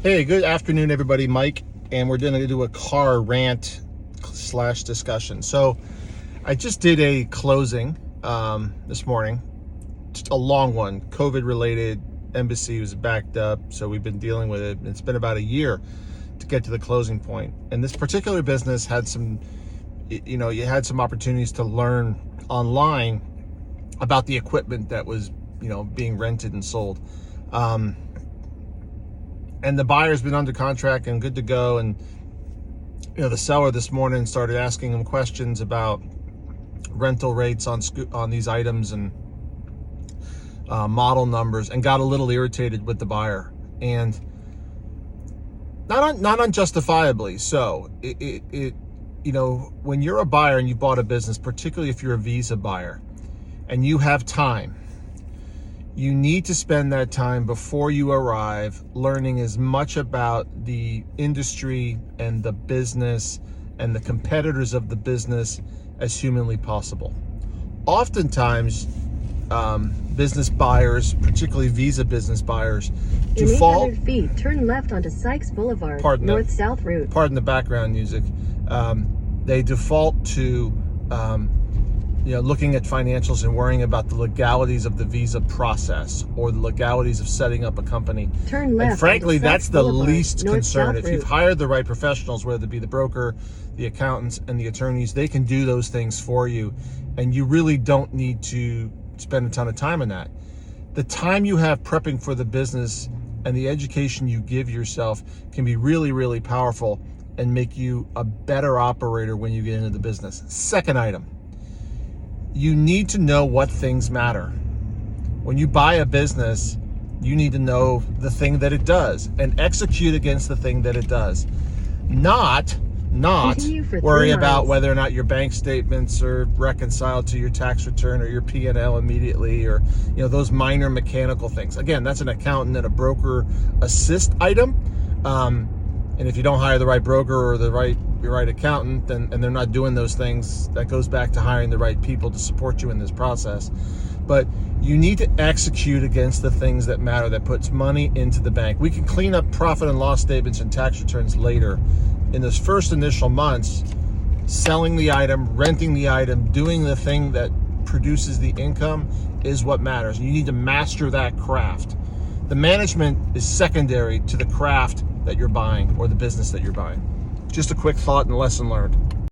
Hey, good afternoon, everybody. Mike, and we're going to do a car rant / discussion. So I just did a closing this morning, just a long one, COVID related. Embassy was backed up, so we've been dealing with it. It's been about a year to get to the closing point. And this particular business had some, you had some opportunities to learn online about the equipment that was, being rented and sold. And the buyer's been under contract and good to go. And, the seller this morning started asking him questions about rental rates on these items and model numbers, and got a little irritated with the buyer, and not unjustifiably so. When you're a buyer and you bought a business, particularly if you're a visa buyer and you have time, you need to spend that time before you arrive learning as much about the industry and the business and the competitors of the business as humanly possible. Oftentimes, business buyers, particularly visa business buyers, default. In 800 feet, turn left onto Sykes Boulevard, north-south route. Pardon the background music. They default to looking at financials and worrying about the legalities of the visa process or the legalities of setting up a company. Turn left. And frankly, that's the least concern. If you've route. hired the right professionals, whether it be the broker, the accountants, and the attorneys, they can do those things for you, and you really don't need to spend a ton of time on that. The time you have prepping for the business and the education you give yourself can be really, really powerful and make you a better operator when you get into the business. Second item, you need to know what things matter. When you buy a business, you need to know the thing that it does and execute against the thing that it does. Not worry about whether or not your bank statements are reconciled to your tax return or your P&L immediately, or those minor mechanical things. Again, that's an accountant and a broker assist item. And if you don't hire the right broker or the right accountant, and they're not doing those things, that goes back to hiring the right people to support you in this process. But you need to execute against the things that matter, that puts money into the bank. We can clean up profit and loss statements and tax returns later. In those first initial months, selling the item, renting the item, doing the thing that produces the income is what matters. You need to master that craft. The management is secondary to the craft that you're buying or the business that you're buying. Just a quick thought and lesson learned.